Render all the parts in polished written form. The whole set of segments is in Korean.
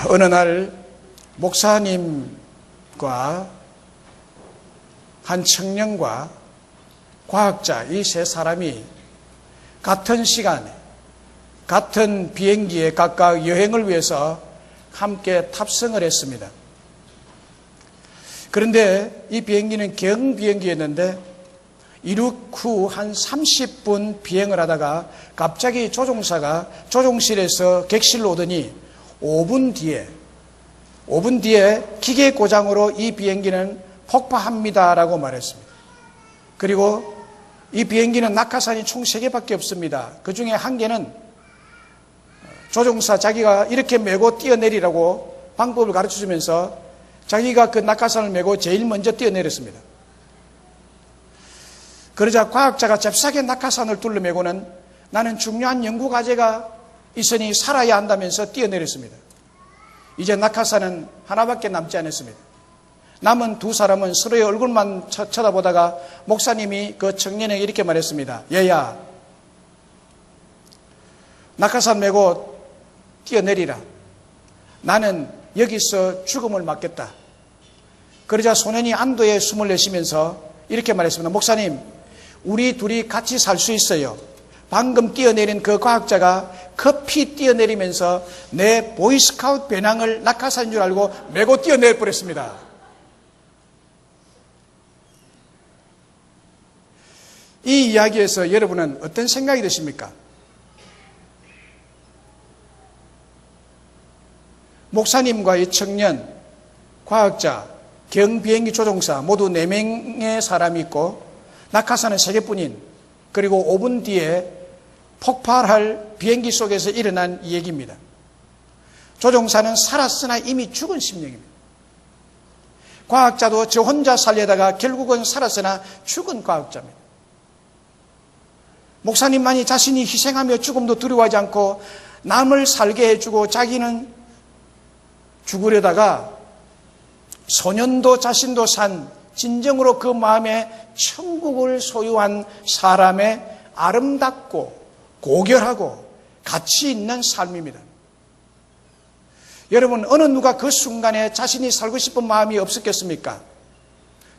어느 날 목사님과 한 청년과 과학자 이 세 사람이 같은 시간에 같은 비행기에 각각 여행을 위해서 함께 탑승을 했습니다. 그런데 이 비행기는 경비행기였는데 이륙 후 한 30분 비행을 하다가 갑자기 조종사가 조종실에서 객실로 오더니 5분 뒤에 기계 고장으로 이 비행기는 폭파합니다라고 말했습니다. 그리고 이 비행기는 낙하산이 총 3개밖에 없습니다. 그 중에 한 개는 조종사 자기가 이렇게 메고 뛰어내리라고 방법을 가르쳐주면서 자기가 그 낙하산을 메고 제일 먼저 뛰어내렸습니다. 그러자 과학자가 잽싸게 낙하산을 둘러매고는 나는 중요한 연구과제가 있으니 살아야 한다면서 뛰어내렸습니다. 이제 낙하산은 하나밖에 남지 않았습니다. 남은 두 사람은 서로의 얼굴만 쳐다보다가 목사님이 그 청년에게 이렇게 말했습니다. 얘야, 낙하산 메고 뛰어내리라. 나는 여기서 죽음을 맞겠다. 그러자 소년이 안도의 숨을 내쉬면서 이렇게 말했습니다. 목사님, 우리 둘이 같이 살 수 있어요. 방금 뛰어내린 그 과학자가 급히 뛰어내리면서 내 보이스카우트 배낭을 낙하산인 줄 알고 메고 뛰어내려 버렸습니다. 이 이야기에서 여러분은 어떤 생각이 드십니까? 목사님과 이 청년, 과학자, 경비행기 조종사 모두 4명의 사람이 있고 낙하산은 3개뿐인 그리고 5분 뒤에 폭발할 비행기 속에서 일어난 얘기입니다. 조종사는 살았으나 이미 죽은 심령입니다. 과학자도 저 혼자 살려다가 결국은 살았으나 죽은 과학자입니다. 목사님만이 자신이 희생하며 죽음도 두려워하지 않고 남을 살게 해주고 자기는 죽으려다가 소년도 자신도 산 진정으로 그 마음에 천국을 소유한 사람의 아름답고 고결하고 가치 있는 삶입니다. 여러분, 어느 누가 그 순간에 자신이 살고 싶은 마음이 없었겠습니까?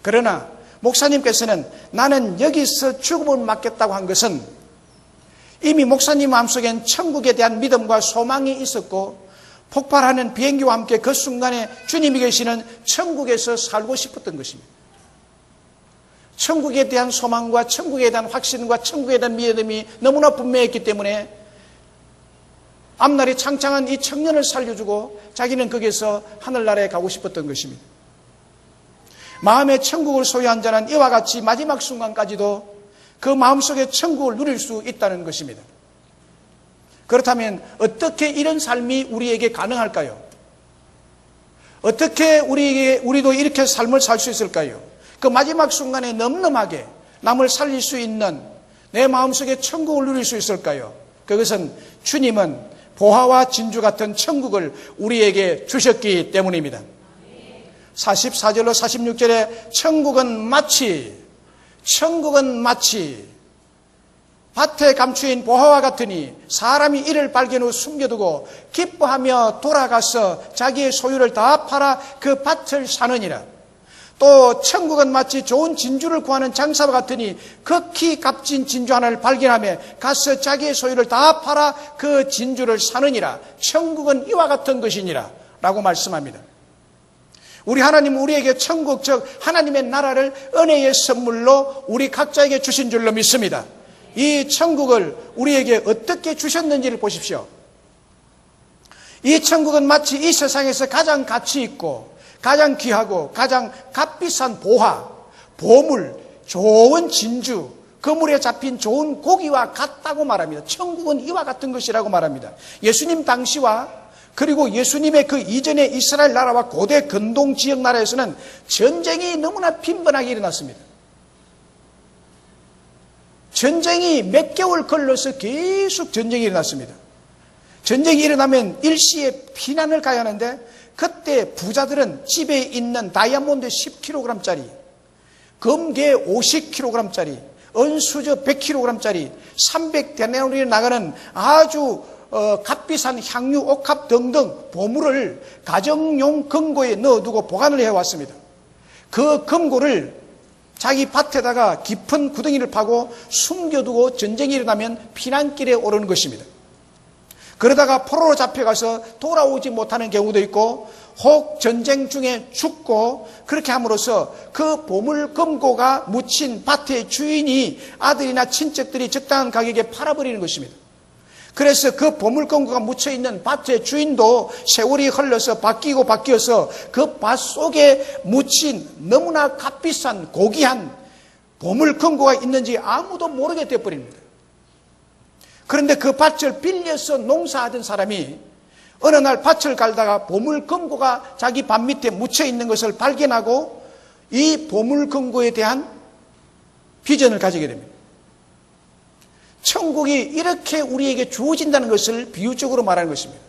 그러나 목사님께서는 나는 여기서 죽음을 맞겠다고 한 것은 이미 목사님 마음속엔 천국에 대한 믿음과 소망이 있었고 폭발하는 비행기와 함께 그 순간에 주님이 계시는 천국에서 살고 싶었던 것입니다. 천국에 대한 소망과 천국에 대한 확신과 천국에 대한 믿음이 너무나 분명했기 때문에 앞날이 창창한 이 청년을 살려주고 자기는 거기서 하늘나라에 가고 싶었던 것입니다. 마음의 천국을 소유한 자는 이와 같이 마지막 순간까지도 그 마음속에 천국을 누릴 수 있다는 것입니다. 그렇다면 어떻게 이런 삶이 우리에게 가능할까요? 어떻게 우리도 이렇게 삶을 살 수 있을까요? 그 마지막 순간에 넘넘하게 남을 살릴 수 있는 내 마음속에 천국을 누릴 수 있을까요? 그것은 주님은 보화와 진주 같은 천국을 우리에게 주셨기 때문입니다. 44절로 46절에 천국은 마치 밭에 감추인 보화와 같으니 사람이 이를 발견 후 숨겨두고 기뻐하며 돌아가서 자기의 소유를 다 팔아 그 밭을 사느니라. 또 천국은 마치 좋은 진주를 구하는 장사와 같으니 극히 값진 진주 하나를 발견하며 가서 자기의 소유를 다 팔아 그 진주를 사느니라. 천국은 이와 같은 것이니라 라고 말씀합니다. 우리 하나님은 우리에게 천국, 즉 하나님의 나라를 은혜의 선물로 우리 각자에게 주신 줄로 믿습니다. 이 천국을 우리에게 어떻게 주셨는지를 보십시오. 이 천국은 마치 이 세상에서 가장 가치 있고 가장 귀하고 가장 값비싼 보화, 보물, 좋은 진주, 그 물에 잡힌 좋은 고기와 같다고 말합니다. 천국은 이와 같은 것이라고 말합니다. 예수님 당시와 그리고 예수님의 그 이전의 이스라엘 나라와 고대 근동 지역 나라에서는 전쟁이 너무나 빈번하게 일어났습니다. 전쟁이 몇 개월 걸러서 계속 전쟁이 일어났습니다. 전쟁이 일어나면 일시에 피난을 가야 하는데 그때 부자들은 집에 있는 다이아몬드 10kg짜리, 금괴 50kg짜리, 은수저 100kg짜리, 300데나리에 나가는 아주 값비싼 향유, 옥합 등등 보물을 가정용 금고에 넣어두고 보관을 해왔습니다. 그 금고를 자기 밭에다가 깊은 구덩이를 파고 숨겨두고 전쟁이 일어나면 피난길에 오르는 것입니다. 그러다가 포로로 잡혀가서 돌아오지 못하는 경우도 있고 혹 전쟁 중에 죽고 그렇게 함으로써 그 보물 금고가 묻힌 밭의 주인이 아들이나 친척들이 적당한 가격에 팔아버리는 것입니다. 그래서 그 보물 금고가 묻혀있는 밭의 주인도 세월이 흘러서 바뀌어서 그 밭 속에 묻힌 너무나 값비싼 고귀한 보물 금고가 있는지 아무도 모르게 되어버립니다. 그런데 그 밭을 빌려서 농사하던 사람이 어느 날 밭을 갈다가 보물 금고가 자기 밭 밑에 묻혀 있는 것을 발견하고 이 보물 금고에 대한 비전을 가지게 됩니다. 천국이 이렇게 우리에게 주어진다는 것을 비유적으로 말하는 것입니다.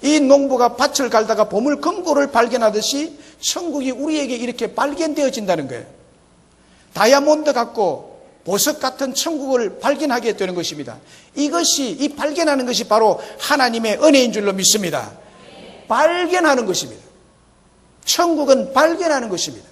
이 농부가 밭을 갈다가 보물 금고를 발견하듯이 천국이 우리에게 이렇게 발견되어진다는 거예요. 다이아몬드 같고 보석 같은 천국을 발견하게 되는 것입니다. 이 발견하는 것이 바로 하나님의 은혜인 줄로 믿습니다. 발견하는 것입니다. 천국은 발견하는 것입니다.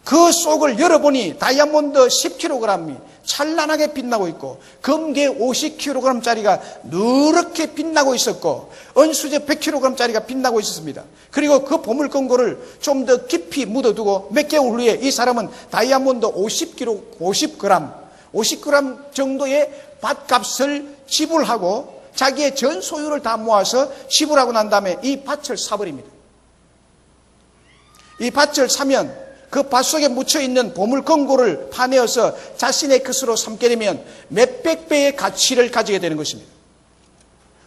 그 속을 열어보니 다이아몬드 10kg이 찬란하게 빛나고 있고 금괴 50kg짜리가 누렇게 빛나고 있었고 은수제 100kg짜리가 빛나고 있었습니다. 그리고 그 보물 금고를 좀 더 깊이 묻어두고 몇 개월 후에 이 사람은 다이아몬드 50g 정도의 밭값을 지불하고 자기의 전 소유를 다 모아서 지불하고 난 다음에 이 밭을 사버립니다. 이 밭을 사면 그 밭 속에 묻혀있는 보물 금고를 파내어서 자신의 것으로 삼게 되면 몇백 배의 가치를 가지게 되는 것입니다.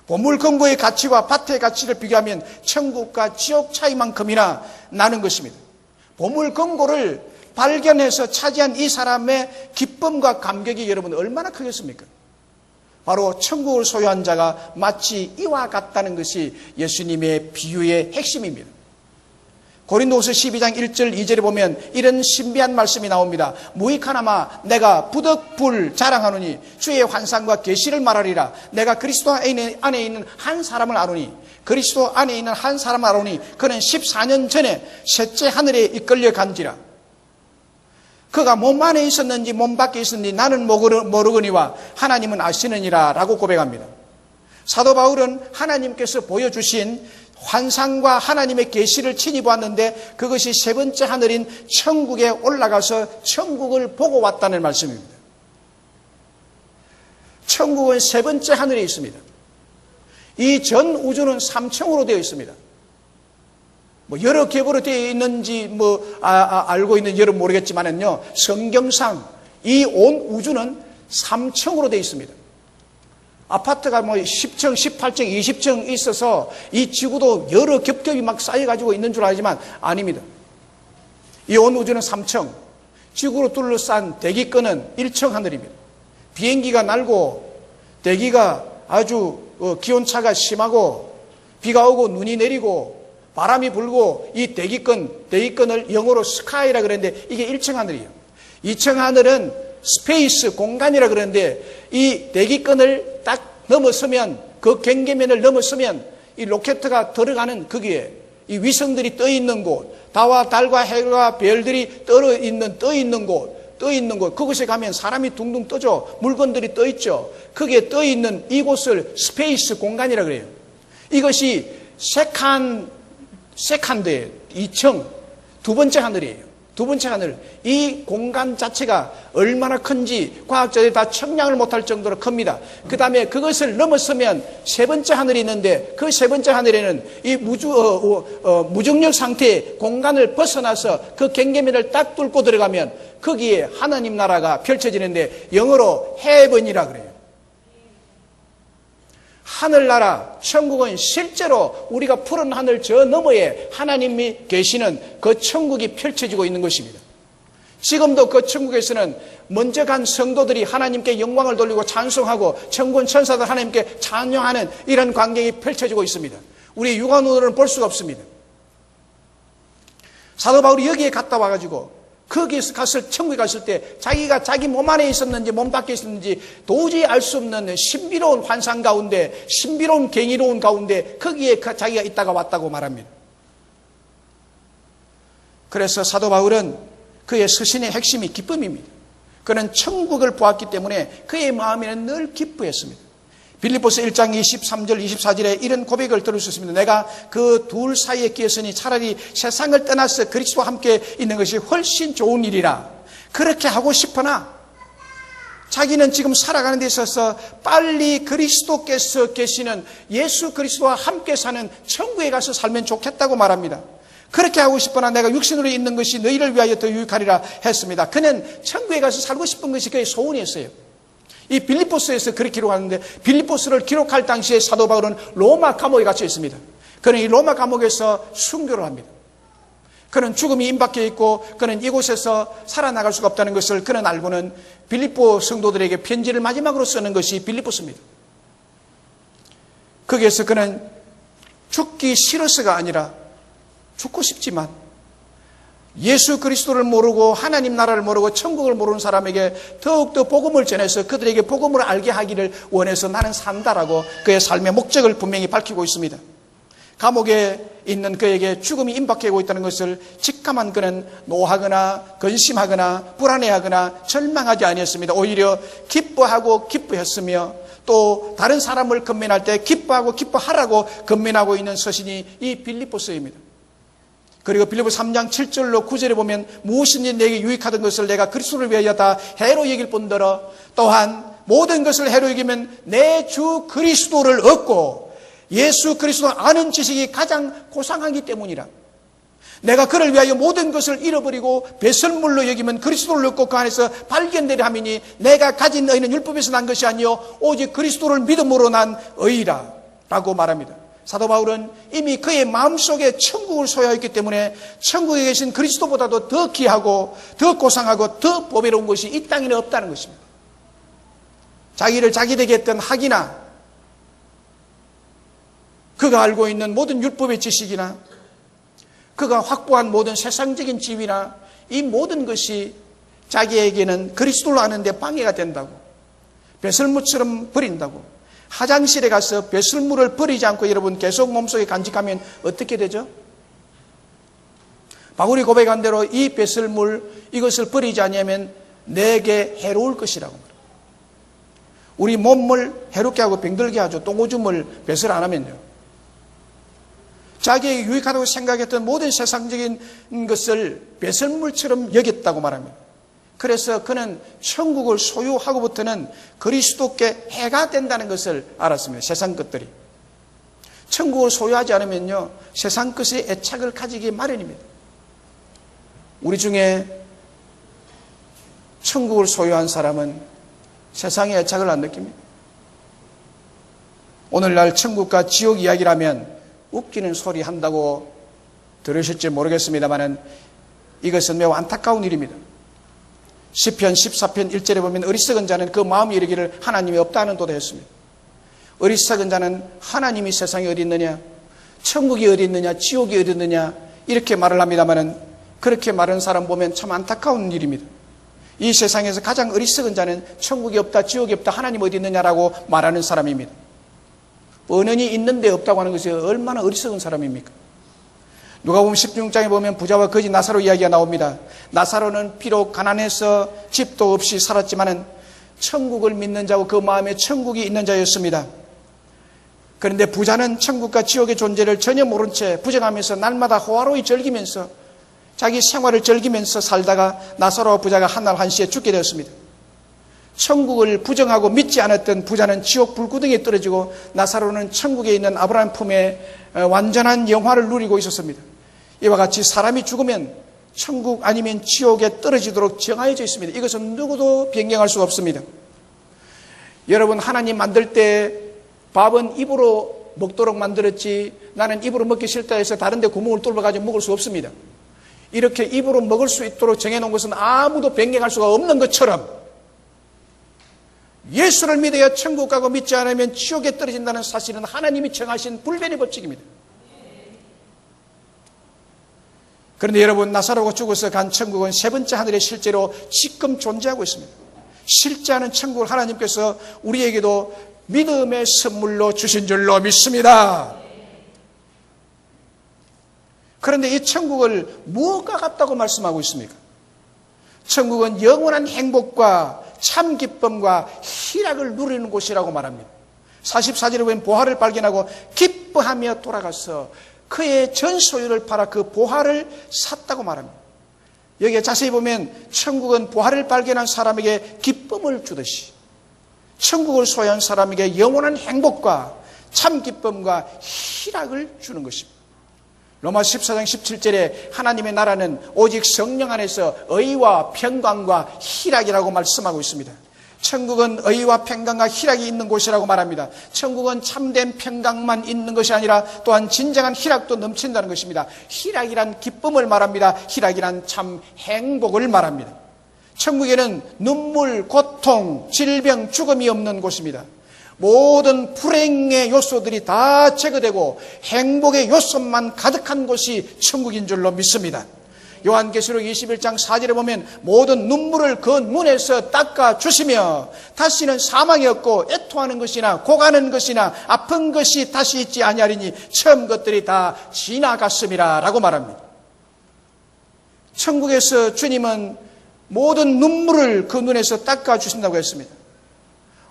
보물 금고의 가치와 밭의 가치를 비교하면 천국과 지옥 차이만큼이나 나는 것입니다. 보물 금고를 발견해서 차지한 이 사람의 기쁨과 감격이 여러분 얼마나 크겠습니까? 바로 천국을 소유한 자가 마치 이와 같다는 것이 예수님의 비유의 핵심입니다. 고린도후서 12장 1절 2절에 보면 이런 신비한 말씀이 나옵니다. 무익하나마 내가 부득불 자랑하노니 주의 환상과 계시를 말하리라. 내가 그리스도 안에 있는 한 사람을 아노니 그리스도 안에 있는 한 사람을 아노니 그는 14년 전에 셋째 하늘에 이끌려 간지라. 그가 몸 안에 있었는지 몸 밖에 있었는지 나는 모르거니와 하나님은 아시느니라 라고 고백합니다. 사도 바울은 하나님께서 보여주신 환상과 하나님의 계시를 친히 보았는데 그것이 세 번째 하늘인 천국에 올라가서 천국을 보고 왔다는 말씀입니다. 천국은 세 번째 하늘에 있습니다. 이 전 우주는 3층으로 되어 있습니다. 여러 계보로 되어 있는지 알고 있는지 여러분 모르겠지만은요, 성경상 이 온 우주는 3층으로 되어 있습니다. 아파트가 10층, 18층, 20층 있어서 이 지구도 여러 겹겹이 막 쌓여가지고 있는 줄 알지만 아닙니다. 이 온 우주는 3층, 지구로 둘러싼 대기권은 1층 하늘입니다. 비행기가 날고 대기가 아주 기온차가 심하고 비가 오고 눈이 내리고 바람이 불고 이 대기권을 영어로 스카이라 그러는데 이게 1층 하늘이에요. 2층 하늘은 스페이스, 공간이라 그러는데 이 대기권을 딱 넘어서면 그 경계면을 넘어서면 이 로켓가 들어가는 거기에 이 위성들이 떠 있는 곳, 달과 해와 별들이 떠 있는 곳 그곳에 가면 사람이 둥둥 떠죠. 물건들이 떠 있죠. 거기에 떠 있는 이곳을 스페이스 공간이라 그래요. 이것이 세컨드예요. 2층 두 번째 하늘이에요. 두 번째 하늘, 이 공간 자체가 얼마나 큰지 과학자들이 다 측량을 못할 정도로 큽니다. 그 다음에 그것을 넘어서면 세 번째 하늘이 있는데 그 세 번째 하늘에는 이 무중력 상태의 공간을 벗어나서 그 경계면을 딱 뚫고 들어가면 거기에 하나님 나라가 펼쳐지는데 영어로 헤븐이라 그래요. 하늘나라, 천국은 실제로 우리가 푸른 하늘 저 너머에 하나님이 계시는 그 천국이 펼쳐지고 있는 것입니다. 지금도 그 천국에서는 먼저 간 성도들이 하나님께 영광을 돌리고 찬송하고 천군 천사들 하나님께 찬양하는 이런 광경이 펼쳐지고 있습니다. 우리 육안으로는 볼 수가 없습니다. 사도 바울이 여기에 갔다 와가지고 거기에서 천국에 갔을 때 자기가 자기 몸 안에 있었는지 몸 밖에 있었는지 도저히 알 수 없는 신비로운 환상 가운데, 신비로운 경이로운 가운데 거기에 자기가 있다가 왔다고 말합니다. 그래서 사도 바울은 그의 서신의 핵심이 기쁨입니다. 그는 천국을 보았기 때문에 그의 마음에는 늘 기뻐했습니다. 빌립보서 1장 23절 24절에 이런 고백을 들을 수 있습니다. 내가 그 둘 사이에 끼었으니 차라리 세상을 떠나서 그리스도와 함께 있는 것이 훨씬 좋은 일이라. 그렇게 하고 싶으나 자기는 지금 살아가는 데 있어서 빨리 그리스도께서 계시는 예수 그리스도와 함께 사는 천국에 가서 살면 좋겠다고 말합니다. 그렇게 하고 싶으나 내가 육신으로 있는 것이 너희를 위하여 더 유익하리라 했습니다. 그는 천국에 가서 살고 싶은 것이 그의 소원이었어요. 이 빌립보스에서 그렇게 기록하는데, 빌립보스를 기록할 당시에 사도 바울은 로마 감옥에 갇혀 있습니다. 그는 이 로마 감옥에서 순교를 합니다. 그는 죽음이 임박해 있고 그는 이곳에서 살아나갈 수가 없다는 것을 그는 알고는 빌립보 성도들에게 편지를 마지막으로 쓰는 것이 빌립보스입니다. 거기에서 그는 죽기 싫어서가 아니라 죽고 싶지만 예수 그리스도를 모르고 하나님 나라를 모르고 천국을 모르는 사람에게 더욱더 복음을 전해서 그들에게 복음을 알게 하기를 원해서 나는 산다라고 그의 삶의 목적을 분명히 밝히고 있습니다. 감옥에 있는 그에게 죽음이 임박하고 있다는 것을 직감한 그는 노하거나 근심하거나 불안해하거나 절망하지 아니었습니다. 오히려 기뻐하고 기뻐했으며 또 다른 사람을 건면할 때 기뻐하고 기뻐하라고 건면하고 있는 서신이 이 빌립보서입니다. 그리고 빌립보 3장 7절로 9절에 보면 무엇인지 내게 유익하던 것을 내가 그리스도를 위하여 다 해로 여길 뿐더러 또한 모든 것을 해로 여기면 내 주 그리스도를 얻고 예수 그리스도를 아는 지식이 가장 고상하기 때문이라. 내가 그를 위하여 모든 것을 잃어버리고 배설물로 여기면 그리스도를 얻고 그 안에서 발견되려 함이니 내가 가진 의는 율법에서 난 것이 아니요 오직 그리스도를 믿음으로 난 의라 라고 말합니다. 사도 바울은 이미 그의 마음속에 천국을 소유했기 때문에 천국에 계신 그리스도보다도 더 귀하고 더 고상하고 더 보배로운 것이 이 땅에는 없다는 것입니다. 자기를 자기에게 했던 학이나 그가 알고 있는 모든 율법의 지식이나 그가 확보한 모든 세상적인 지위나 이 모든 것이 자기에게는 그리스도를 아는데 방해가 된다고, 배설물처럼 버린다고. 화장실에 가서 배설물을 버리지 않고 여러분 계속 몸속에 간직하면 어떻게 되죠? 바울이 고백한 대로 이 배설물 이것을 버리지 않으면 내게 해로울 것이라고 말합니다. 우리 몸을 해롭게 하고 병들게 하죠. 똥오줌을 배설 안 하면요. 자기에게 유익하다고 생각했던 모든 세상적인 것을 배설물처럼 여겼다고 말합니다. 그래서 그는 천국을 소유하고부터는 그리스도께 해가 된다는 것을 알았습니다. 세상 것들이. 천국을 소유하지 않으면요 세상 것에 애착을 가지기 마련입니다. 우리 중에 천국을 소유한 사람은 세상에 애착을 안 느낍니다. 오늘날 천국과 지옥 이야기라면 웃기는 소리 한다고 들으실지 모르겠습니다만 이것은 매우 안타까운 일입니다. 시편 14편 1절에 보면 어리석은 자는 그 마음이 이르기를 하나님이 없다는 도다 했습니다. 어리석은 자는 하나님이 세상에 어디 있느냐, 천국이 어디 있느냐, 지옥이 어디 있느냐 이렇게 말을 합니다만 그렇게 말하는 사람 보면 참 안타까운 일입니다. 이 세상에서 가장 어리석은 자는 천국이 없다, 지옥이 없다, 하나님 어디 있느냐라고 말하는 사람입니다. 은연이 있는데 없다고 하는 것이 얼마나 어리석은 사람입니까? 누가복음 16장에 보면 부자와 거지 나사로 이야기가 나옵니다. 나사로는 비록 가난해서 집도 없이 살았지만은 천국을 믿는 자고 그 마음에 천국이 있는 자였습니다. 그런데 부자는 천국과 지옥의 존재를 전혀 모른 채 부정하면서 날마다 호화로이 즐기면서 자기 생활을 즐기면서 살다가 나사로와 부자가 한날 한시에 죽게 되었습니다. 천국을 부정하고 믿지 않았던 부자는 지옥 불구덩이에 떨어지고 나사로는 천국에 있는 아브라함 품에 완전한 영화를 누리고 있었습니다. 이와 같이 사람이 죽으면 천국 아니면 지옥에 떨어지도록 정하여져 있습니다. 이것은 누구도 변경할 수가 없습니다. 여러분, 하나님 만들 때 밥은 입으로 먹도록 만들었지 나는 입으로 먹기 싫다 해서 다른 데 구멍을 뚫어가지고 먹을 수 없습니다. 이렇게 입으로 먹을 수 있도록 정해놓은 것은 아무도 변경할 수가 없는 것처럼 예수를 믿어야 천국 가고 믿지 않으면 지옥에 떨어진다는 사실은 하나님이 정하신 불변의 법칙입니다. 그런데 여러분, 나사로가 죽어서 간 천국은 세 번째 하늘에 실제로 지금 존재하고 있습니다. 실제하는 천국을 하나님께서 우리에게도 믿음의 선물로 주신 줄로 믿습니다. 그런데 이 천국을 무엇과 같다고 말씀하고 있습니까? 천국은 영원한 행복과 참 기쁨과 희락을 누리는 곳이라고 말합니다. 44절에 보면 보화를 발견하고 기뻐하며 돌아가서 그의 전 소유를 팔아 그 보화를 샀다고 말합니다. 여기에 자세히 보면 천국은 보화를 발견한 사람에게 기쁨을 주듯이 천국을 소유한 사람에게 영원한 행복과 참 기쁨과 희락을 주는 것입니다. 로마서 14장 17절에 하나님의 나라는 오직 성령 안에서 의와 평강과 희락이라고 말씀하고 있습니다. 천국은 의와 평강과 희락이 있는 곳이라고 말합니다. 천국은 참된 평강만 있는 것이 아니라 또한 진정한 희락도 넘친다는 것입니다. 희락이란 기쁨을 말합니다. 희락이란 참 행복을 말합니다. 천국에는 눈물, 고통, 질병, 죽음이 없는 곳입니다. 모든 불행의 요소들이 다 제거되고 행복의 요소만 가득한 곳이 천국인 줄로 믿습니다. 요한계시록 21장 4절에 보면 모든 눈물을 그 눈에서 닦아주시며 다시는 사망이 없고 애통하는 것이나 고가는 것이나 아픈 것이 다시 있지 아니하리니 처음 것들이 다 지나갔음이라 라고 말합니다. 천국에서 주님은 모든 눈물을 그 눈에서 닦아주신다고 했습니다.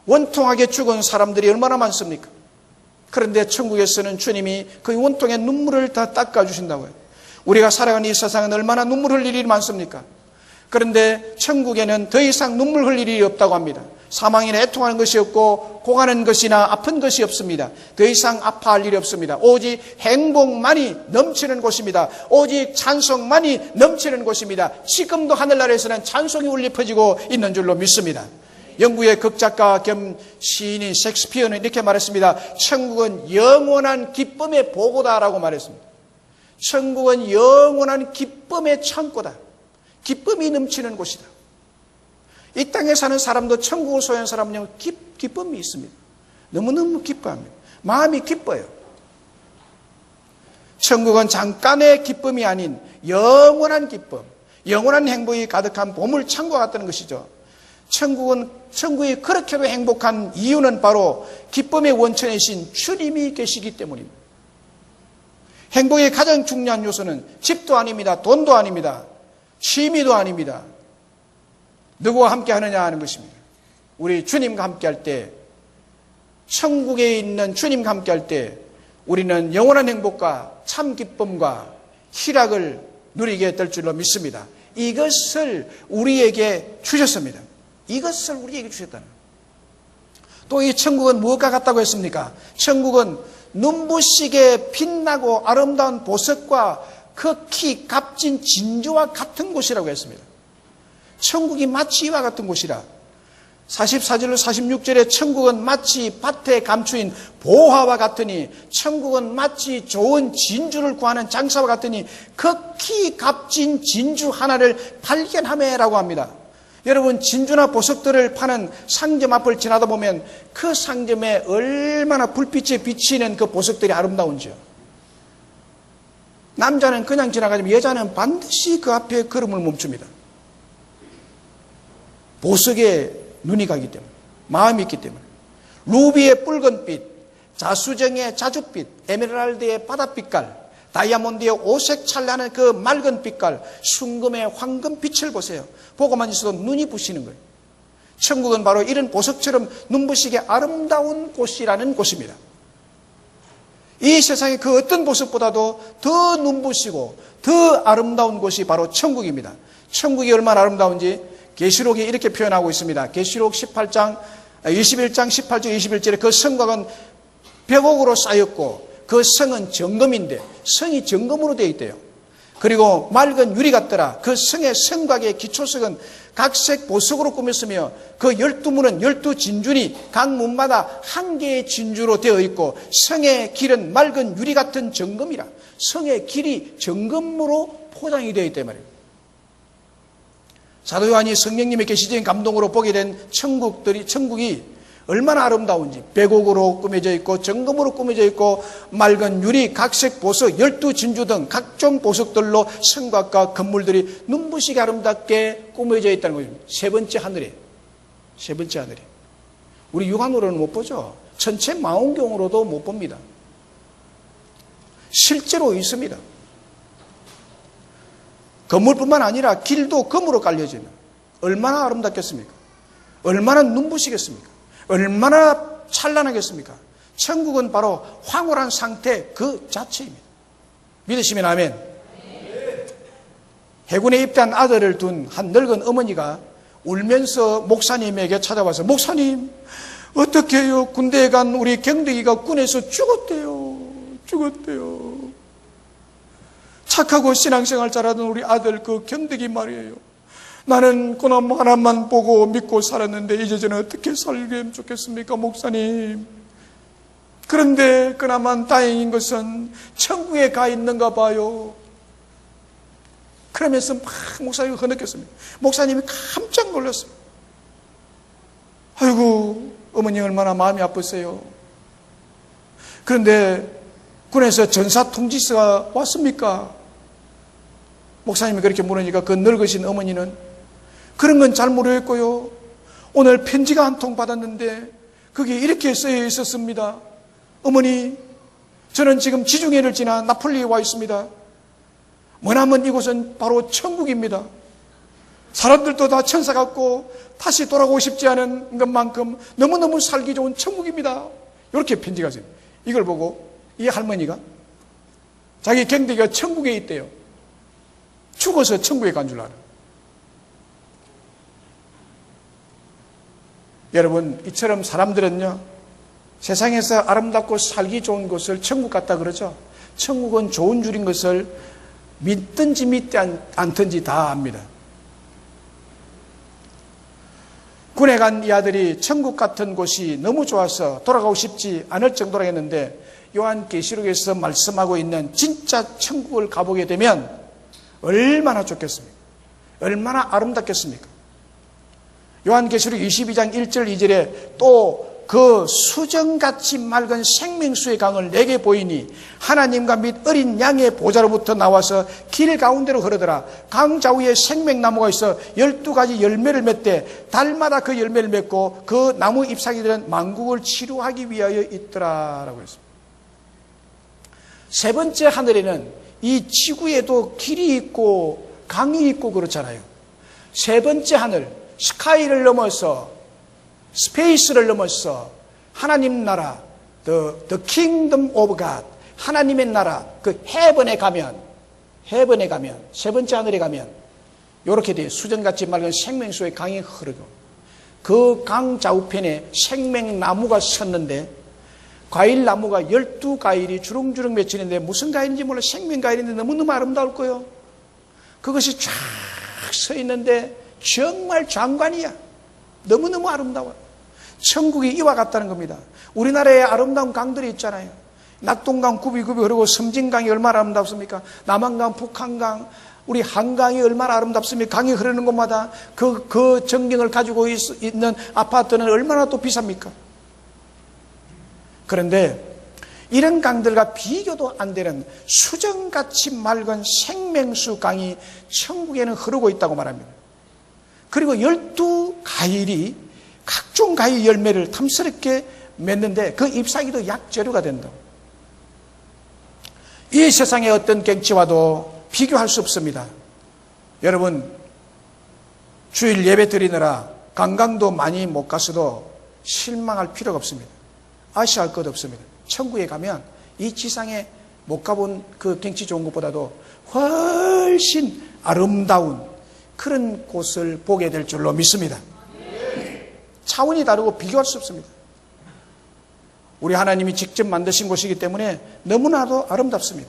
원통하게 죽은 사람들이 얼마나 많습니까? 그런데 천국에서는 주님이 그 원통의 눈물을 다 닦아주신다고 해요. 우리가 살아가는 이 세상은 얼마나 눈물 흘릴 일이 많습니까? 그런데 천국에는 더 이상 눈물 흘릴 일이 없다고 합니다. 사망이나 애통하는 것이 없고 고가는 것이나 아픈 것이 없습니다. 더 이상 아파할 일이 없습니다. 오직 행복만이 넘치는 곳입니다. 오직 찬송만이 넘치는 곳입니다. 지금도 하늘나라에서는 찬송이 울려 퍼지고 있는 줄로 믿습니다. 영국의 극작가 겸 시인인 셰익스피어는 이렇게 말했습니다. 천국은 영원한 기쁨의 보고다라고 말했습니다. 천국은 영원한 기쁨의 창고다. 기쁨이 넘치는 곳이다. 이 땅에 사는 사람도 천국을 소유한 사람은 기쁨이 있습니다. 너무너무 기뻐합니다. 마음이 기뻐요. 천국은 잠깐의 기쁨이 아닌 영원한 기쁨, 영원한 행복이 가득한 보물 창고가 같다는 것이죠. 천국이 그렇게도 행복한 이유는 바로 기쁨의 원천이신 주님이 계시기 때문입니다. 행복의 가장 중요한 요소는 집도 아닙니다. 돈도 아닙니다. 취미도 아닙니다. 누구와 함께 하느냐 하는 것입니다. 우리 주님과 함께 할 때, 천국에 있는 주님과 함께 할 때 우리는 영원한 행복과 참 기쁨과 희락을 누리게 될 줄로 믿습니다. 이것을 우리에게 주셨습니다. 이것을 우리에게 주셨다는. 또 이 천국은 무엇과 같다고 했습니까? 천국은 눈부시게 빛나고 아름다운 보석과 극히 값진 진주와 같은 곳이라고 했습니다. 천국이 마치 이와 같은 곳이라. 44절로 46절에 천국은 마치 밭에 감추인 보화와 같으니 천국은 마치 좋은 진주를 구하는 장사와 같으니 극히 값진 진주 하나를 발견하매라고 합니다. 여러분, 진주나 보석들을 파는 상점 앞을 지나다 보면 그 상점에 얼마나 불빛에 비치는 그 보석들이 아름다운지요. 남자는 그냥 지나가지만 여자는 반드시 그 앞에 걸음을 멈춥니다. 보석에 눈이 가기 때문에, 마음이 있기 때문에. 루비의 붉은빛, 자수정의 자줏빛, 에메랄드의 바다빛깔, 다이아몬드의 오색 찬란한 그 맑은 빛깔, 순금의 황금빛을 보세요. 보고만 있어도 눈이 부시는 거예요. 천국은 바로 이런 보석처럼 눈부시게 아름다운 곳이라는 곳입니다. 이 세상의 그 어떤 보석보다도 더 눈부시고 더 아름다운 곳이 바로 천국입니다. 천국이 얼마나 아름다운지 계시록이 이렇게 표현하고 있습니다. 계시록 21장 18절 21절에 그 성곽은 벽옥으로 쌓였고 그 성은 정금인데 성이 정금으로 되어 있대요. 그리고 맑은 유리 같더라. 그 성의 성곽의 기초석은 각색 보석으로 꾸몄으며 그 12문은 12진주니 각 문마다 한 개의 진주로 되어 있고 성의 길은 맑은 유리 같은 정금이라. 성의 길이 정금으로 포장이 되어 있단 말이에요. 사도 요한이 성령님의 계시적인 감동으로 보게 된 천국이 얼마나 아름다운지 백옥으로 꾸며져 있고 정금으로 꾸며져 있고 맑은 유리, 각색 보석, 12진주 등 각종 보석들로 성곽과 건물들이 눈부시게 아름답게 꾸며져 있다는 거죠. 세 번째 하늘에. 세 번째 하늘에. 우리 육안으로는 못 보죠. 전체 망원경으로도 못 봅니다. 실제로 있습니다. 건물뿐만 아니라 길도 금으로 깔려지는 얼마나 아름답겠습니까? 얼마나 눈부시겠습니까? 얼마나 찬란하겠습니까? 천국은 바로 황홀한 상태 그 자체입니다. 믿으시면 아멘. 해군에 입대한 아들을 둔 한 늙은 어머니가 울면서 목사님에게 찾아와서 목사님 어떻게 해요? 군대에 간 우리 경득이가 군에서 죽었대요. 착하고 신앙생활 잘하던 우리 아들 그 경득이 말이에요. 나는 그나마 하나만 보고 믿고 살았는데 이제 저는 어떻게 살면 좋겠습니까 목사님? 그런데 그나마 다행인 것은 천국에 가 있는가 봐요. 그러면서 막 목사님이 흐느꼈습니다. 목사님이 깜짝 놀랐어요. 아이고 어머니 얼마나 마음이 아프세요. 그런데 군에서 전사 통지서가 왔습니까? 목사님이 그렇게 물으니까 그 늙으신 어머니는 그런 건 잘 모르겠고요. 오늘 편지가 한 통 받았는데 그게 이렇게 쓰여 있었습니다. 어머니, 저는 지금 지중해를 지나 나폴리에 와 있습니다. 머나먼 이곳은 바로 천국입니다. 사람들도 다 천사 같고 다시 돌아오고 싶지 않은 것만큼 너무너무 살기 좋은 천국입니다. 이렇게 편지가 있어요. 이걸 보고 이 할머니가 자기 경득이가 천국에 있대요. 죽어서 천국에 간 줄 알아요. 여러분, 이처럼 사람들은요, 세상에서 아름답고 살기 좋은 곳을 천국 같다 그러죠. 천국은 좋은 줄인 것을 믿든지 믿지 않든지 다 압니다. 군에 간 이 아들이 천국 같은 곳이 너무 좋아서 돌아가고 싶지 않을 정도로 했는데 요한계시록에서 말씀하고 있는 진짜 천국을 가보게 되면 얼마나 좋겠습니까? 얼마나 아름답겠습니까? 요한계시록 22장 1절 2절에 또 그 수정같이 맑은 생명수의 강을 내게 보이니 하나님과 및 어린 양의 보좌로부터 나와서 길 가운데로 흐르더라. 강 좌우에 생명나무가 있어 12가지 열매를 맺되 달마다 그 열매를 맺고 그 나무 잎사귀들은 만국을 치료하기 위하여 있더라 라고 했습니다. 세 번째 하늘에는 이 지구에도 길이 있고 강이 있고 그렇잖아요. 세 번째 하늘 스카이를 넘어서 스페이스를 넘어서 하나님 나라 the kingdom of God 하나님의 나라 그 헤븐에 가면 세 번째 하늘에 가면 이렇게 돼요. 수정같이 맑은 생명수의 강이 흐르고 그 강 좌우편에 생명나무가 섰는데 과일나무가 12과일이 주렁주렁 맺히는데 무슨 과일인지 몰라. 생명과일인데 너무너무 아름다울 거예요. 그것이 쫙 서 있는데 정말 장관이야. 너무너무 아름다워요. 천국이 이와 같다는 겁니다. 우리나라에 아름다운 강들이 있잖아요. 낙동강 굽이굽이 흐르고 섬진강이 얼마나 아름답습니까? 남한강, 북한강, 우리 한강이 얼마나 아름답습니까? 강이 흐르는 곳마다 그 전경을 가지고 있는 아파트는 얼마나 또 비쌉니까? 그런데 이런 강들과 비교도 안 되는 수정같이 맑은 생명수 강이 천국에는 흐르고 있다고 말합니다. 그리고 12과일이 각종 과일 열매를 탐스럽게 맺는데 그 잎사귀도 약재료가 된다고. 이 세상의 어떤 경치와도 비교할 수 없습니다. 여러분, 주일 예배 드리느라 관광도 많이 못 가서도 실망할 필요가 없습니다. 아쉬워할 것 없습니다. 천국에 가면 이 지상에 못 가본 그 경치 좋은 것보다도 훨씬 아름다운 그런 곳을 보게 될 줄로 믿습니다. 차원이 다르고 비교할 수 없습니다. 우리 하나님이 직접 만드신 곳이기 때문에 너무나도 아름답습니다.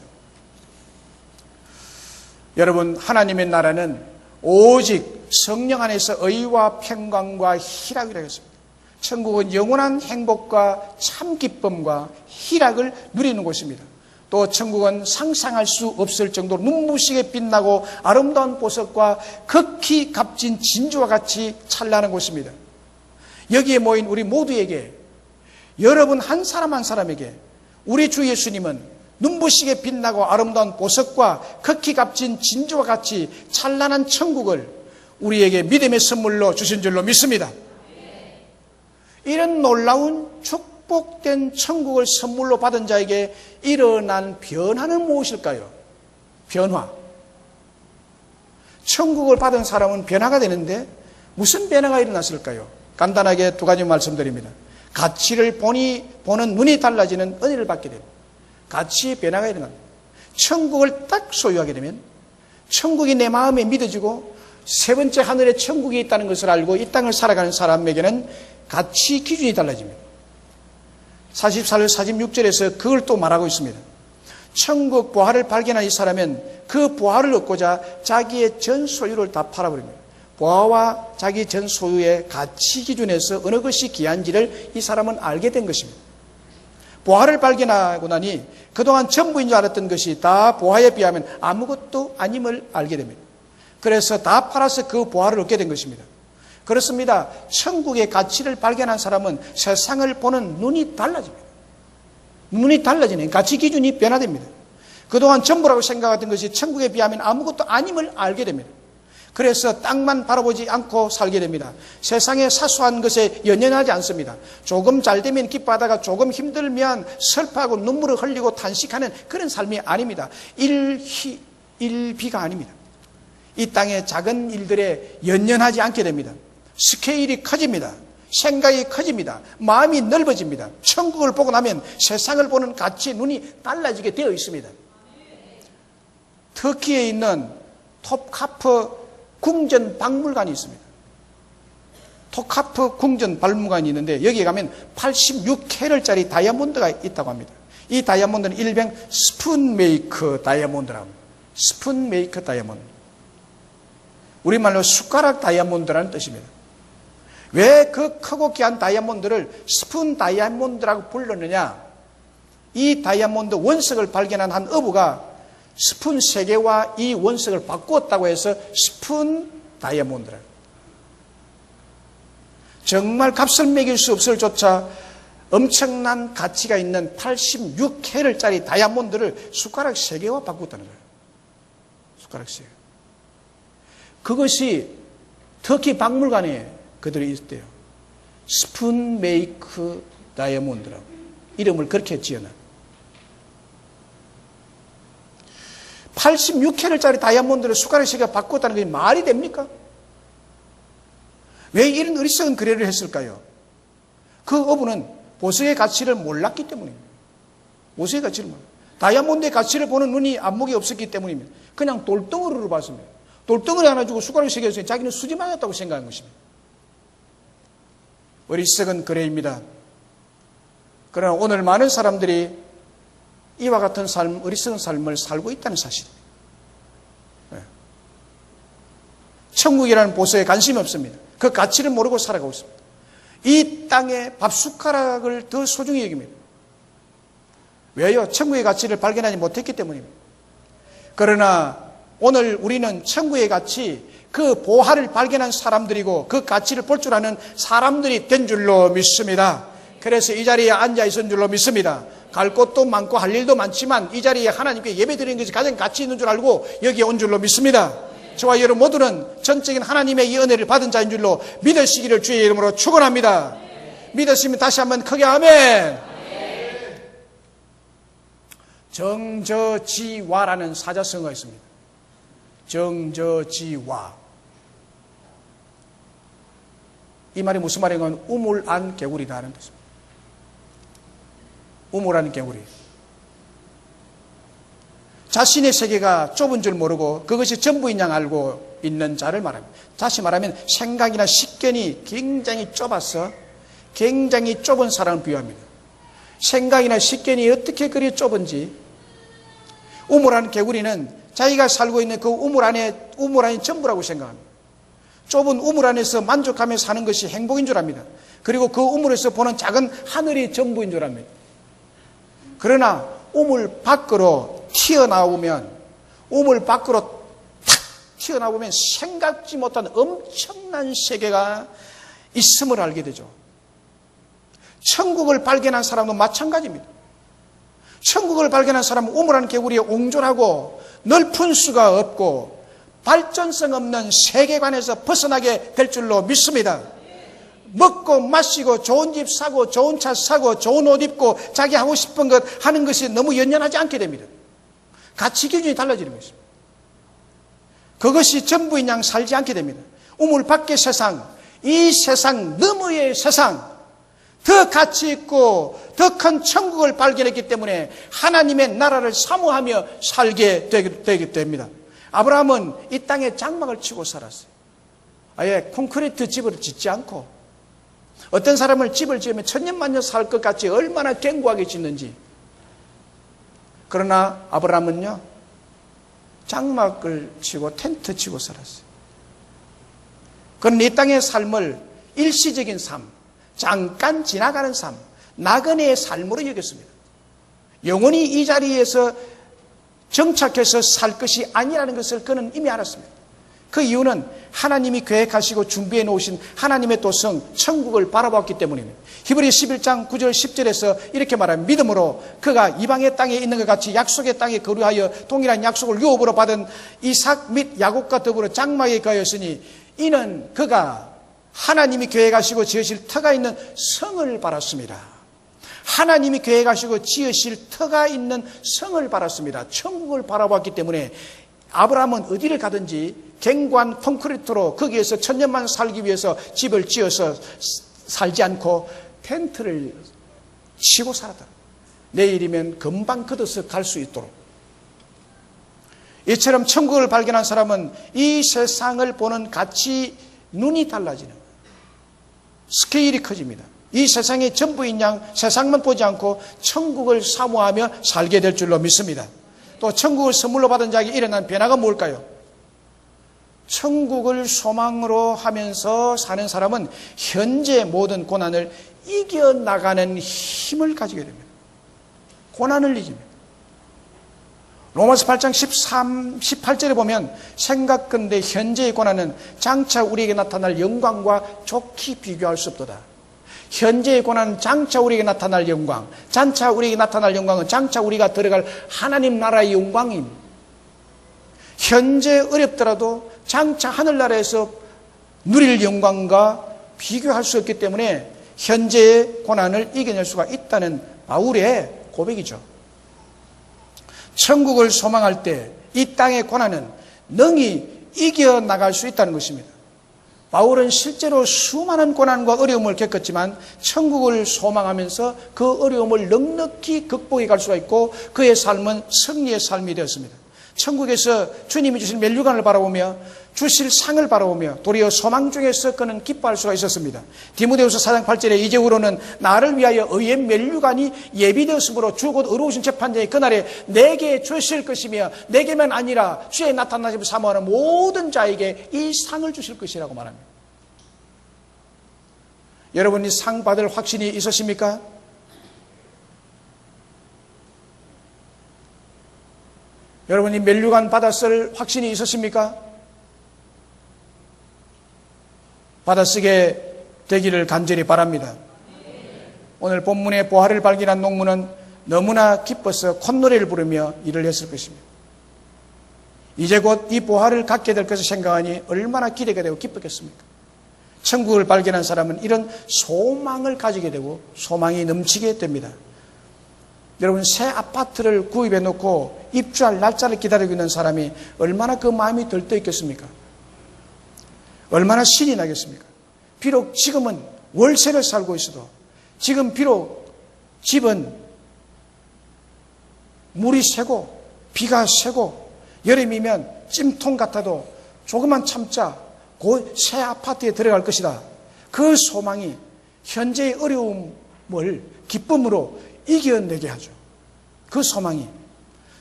여러분, 하나님의 나라는 오직 성령 안에서 의와 평강과 희락이라고 했습니다. 천국은 영원한 행복과 참 기쁨과 희락을 누리는 곳입니다. 또 천국은 상상할 수 없을 정도로 눈부시게 빛나고 아름다운 보석과 극히 값진 진주와 같이 찬란한 곳입니다. 여기에 모인 우리 모두에게, 여러분 한 사람 한 사람에게 우리 주 예수님은 눈부시게 빛나고 아름다운 보석과 극히 값진 진주와 같이 찬란한 천국을 우리에게 믿음의 선물로 주신 줄로 믿습니다. 이런 놀라운 축복된 천국을 선물로 받은 자에게 일어난 변화는 무엇일까요? 변화. 천국을 받은 사람은 변화가 되는데 무슨 변화가 일어났을까요? 간단하게 두 가지 말씀드립니다. 가치를 보는 눈이 달라지는 은혜를 받게 됩니다. 가치의 변화가 일어납니다. 천국을 딱 소유하게 되면 천국이 내 마음에 믿어지고 세 번째 하늘에 천국이 있다는 것을 알고 이 땅을 살아가는 사람에게는 가치 기준이 달라집니다. 44절 46절에서 그걸 또 말하고 있습니다. 천국 보화를 발견한 이 사람은 그 보화를 얻고자 자기의 전 소유를 다 팔아버립니다. 보화와 자기 전 소유의 가치 기준에서 어느 것이 귀한지를 이 사람은 알게 된 것입니다. 보화를 발견하고 나니 그동안 전부인 줄 알았던 것이 다 보화에 비하면 아무것도 아님을 알게 됩니다. 그래서 다 팔아서 그 보화를 얻게 된 것입니다. 그렇습니다. 천국의 가치를 발견한 사람은 세상을 보는 눈이 달라집니다. 눈이 달라지는 가치 기준이 변화됩니다. 그동안 전부라고 생각했던 것이 천국에 비하면 아무것도 아님을 알게 됩니다. 그래서 땅만 바라보지 않고 살게 됩니다. 세상의 사소한 것에 연연하지 않습니다. 조금 잘되면 기뻐하다가 조금 힘들면 슬퍼하고 눈물을 흘리고 탄식하는 그런 삶이 아닙니다. 일비가 아닙니다. 이 땅의 작은 일들에 연연하지 않게 됩니다. 스케일이 커집니다. 생각이 커집니다. 마음이 넓어집니다. 천국을 보고 나면 세상을 보는 가치의 눈이 달라지게 되어 있습니다. 터키에 있는 톱카프 궁전 박물관이 있습니다. 톱카프 궁전 박물관이 있는데 여기에 가면 86캐럴짜리 다이아몬드가 있다고 합니다. 이 다이아몬드는 일명 스푼메이커 다이아몬드라고 합니다. 스푼메이커 다이아몬드. 우리말로 숟가락 다이아몬드라는 뜻입니다. 왜 그 크고 귀한 다이아몬드를 스푼 다이아몬드라고 불렀느냐? 이 다이아몬드 원석을 발견한 한 어부가 스푼 3개와 이 원석을 바꾸었다고 해서 스푼 다이아몬드라. 정말 값을 매길 수 없을 조차 엄청난 가치가 있는 86캐럴짜리 다이아몬드를 숟가락 3개와 바꾸었다는 거예요. 숟가락 3개. 그것이 터키 박물관에 그들이 있대요. 스푼 메이크 다이아몬드라고 이름을 그렇게 지어놔. 86캐럴짜리 다이아몬드를 숟가락 3개가 바꿨다는 게 말이 됩니까? 왜 이런 어리석은 거래를 했을까요? 그 어부는 보석의 가치를 몰랐기 때문입니다. 보석의 가치를 몰랐어요. 다이아몬드의 가치를 보는 눈이 안목이 없었기 때문입니다. 그냥 돌덩어리로 봤습니다. 돌덩어리 하나 주고 숟가락 3개 줬으니 자기는 수지 맞았다고 생각한 것입니다. 어리석은 거래입니다. 그러나 오늘 많은 사람들이 이와 같은 삶, 어리석은 삶을 살고 있다는 사실입니다. 천국이라는 보석에 관심이 없습니다. 그 가치를 모르고 살아가고 있습니다. 이 땅의 밥숟가락을 더 소중히 여깁니다. 왜요? 천국의 가치를 발견하지 못했기 때문입니다. 그러나 오늘 우리는 천국의 가치, 그 보화를 발견한 사람들이고 그 가치를 볼 줄 아는 사람들이 된 줄로 믿습니다. 그래서 이 자리에 앉아 있은 줄로 믿습니다. 갈 곳도 많고 할 일도 많지만 이 자리에 하나님께 예배드리는 것이 가장 가치 있는 줄 알고 여기에 온 줄로 믿습니다. 저와 여러분 모두는 전적인 하나님의 이 은혜를 받은 자인 줄로 믿으시기를 주의 이름으로 축원합니다. 믿으시면 다시 한번 크게 아멘. 정저지와라는 사자성어가 있습니다. 정저지와. 이 말이 무슨 말인가? 우물안 개구리다 하는 뜻입니다. 우물안 개구리. 자신의 세계가 좁은 줄 모르고 그것이 전부인 양 알고 있는 자를 말합니다. 다시 말하면 생각이나 식견이 굉장히 좁아서 굉장히 좁은 사람을 비유합니다. 생각이나 식견이 어떻게 그리 좁은지 우물안 개구리는 자기가 살고 있는 그 우물안이 전부라고 생각합니다. 좁은 우물 안에서 만족하며 사는 것이 행복인 줄 압니다. 그리고 그 우물에서 보는 작은 하늘이 전부인 줄 압니다. 그러나 우물 밖으로 튀어나오면 생각지 못한 엄청난 세계가 있음을 알게 되죠. 천국을 발견한 사람도 마찬가지입니다. 천국을 발견한 사람은 우물한 개구리에 옹졸하고 넓은 수가 없고 발전성 없는 세계관에서 벗어나게 될 줄로 믿습니다. 먹고 마시고 좋은 집 사고 좋은 차 사고 좋은 옷 입고 자기 하고 싶은 것 하는 것이 너무 연연하지 않게 됩니다. 가치 기준이 달라지는 것입니다. 그것이 전부인 양 살지 않게 됩니다. 우물 밖의 세상, 이 세상 너머의 세상, 더 가치 있고 더 큰 천국을 발견했기 때문에 하나님의 나라를 사모하며 살게 되게 됩니다. 아브라함은 이 땅에 장막을 치고 살았어요. 아예 콘크리트 집을 짓지 않고, 어떤 사람은 집을 지으면 천년만년 살 것 같이 얼마나 견고하게 짓는지. 그러나 아브라함은요, 장막을 치고 텐트 치고 살았어요. 그는 이 땅의 삶을 일시적인 삶, 잠깐 지나가는 삶, 나그네의 삶으로 여겼습니다. 영원히 이 자리에서 정착해서 살 것이 아니라는 것을 그는 이미 알았습니다. 그 이유는 하나님이 계획하시고 준비해 놓으신 하나님의 도성 천국을 바라봤기 때문입니다. 히브리 11장 9절 10절에서 이렇게 말합니다. 믿음으로 그가 이방의 땅에 있는 것 같이 약속의 땅에 거류하여 동일한 약속을 유업으로 받은 이삭 및 야곱과 더불어 장막에 거하였으니 이는 그가 하나님이 계획하시고 지으실 터가 있는 성을 바랐습니다. 하나님이 계획하시고 지으실 터가 있는 성을 바랐습니다. 천국을 바라봤기 때문에 아브라함은 어디를 가든지 갱고한 콘크리트로 거기에서 천년만 살기 위해서 집을 지어서 살지 않고 텐트를 치고 살았다. 내일이면 금방 걷어서 갈 수 있도록. 이처럼 천국을 발견한 사람은 이 세상을 보는 가치, 눈이 달라지는 거예요. 스케일이 커집니다. 이 세상의 전부인 양 세상만 보지 않고 천국을 사모하며 살게 될 줄로 믿습니다. 또 천국을 선물로 받은 자에게 일어난 변화가 뭘까요? 천국을 소망으로 하면서 사는 사람은 현재 모든 고난을 이겨나가는 힘을 가지게 됩니다. 고난을 이깁니다. 로마서 8장 13, 18절에 보면 생각건대 현재의 고난은 장차 우리에게 나타날 영광과 좋게 비교할 수 없도다. 현재의 고난은 장차 우리에게 나타날 영광, 장차 우리에게 나타날 영광은 장차 우리가 들어갈 하나님 나라의 영광입니다. 현재 어렵더라도 장차 하늘나라에서 누릴 영광과 비교할 수 없기 때문에 현재의 고난을 이겨낼 수가 있다는 바울의 고백이죠. 천국을 소망할 때 이 땅의 고난은 능히 이겨나갈 수 있다는 것입니다. 바울은 실제로 수많은 고난과 어려움을 겪었지만 천국을 소망하면서 그 어려움을 넉넉히 극복해 갈 수가 있고 그의 삶은 승리의 삶이 되었습니다. 천국에서 주님이 주신 면류관을 바라보며 주실 상을 바라보며 도리어 소망 중에서 그는 기뻐할 수가 있었습니다. 디모데후서 4장 8절에 이제후로는 나를 위하여 의의 면류관이 예비되었으므로 주 곧 의로우신 재판장이 그날에 내게 주실 것이며 내게만 아니라 주의 나타나심을 사모하는 모든 자에게 이 상을 주실 것이라고 말합니다. 여러분, 이 상 받을 확신이 있으십니까? 여러분이 면류관 받았을 확신이 있으십니까? 받아쓰게 되기를 간절히 바랍니다. 오늘 본문의 보화를 발견한 농부는 너무나 기뻐서 콧노래를 부르며 일을 했을 것입니다. 이제 곧 이 보화를 갖게 될 것을 생각하니 얼마나 기대가 되고 기쁘겠습니까? 천국을 발견한 사람은 이런 소망을 가지게 되고 소망이 넘치게 됩니다. 여러분, 새 아파트를 구입해 놓고 입주할 날짜를 기다리고 있는 사람이 얼마나 그 마음이 들떠 있겠습니까? 얼마나 신이 나겠습니까? 비록 지금은 월세를 살고 있어도, 지금 비록 집은 물이 새고 비가 새고 여름이면 찜통 같아도 조금만 참자, 그 새 아파트에 들어갈 것이다. 그 소망이 현재의 어려움을 기쁨으로 이겨내게 하죠. 그 소망이.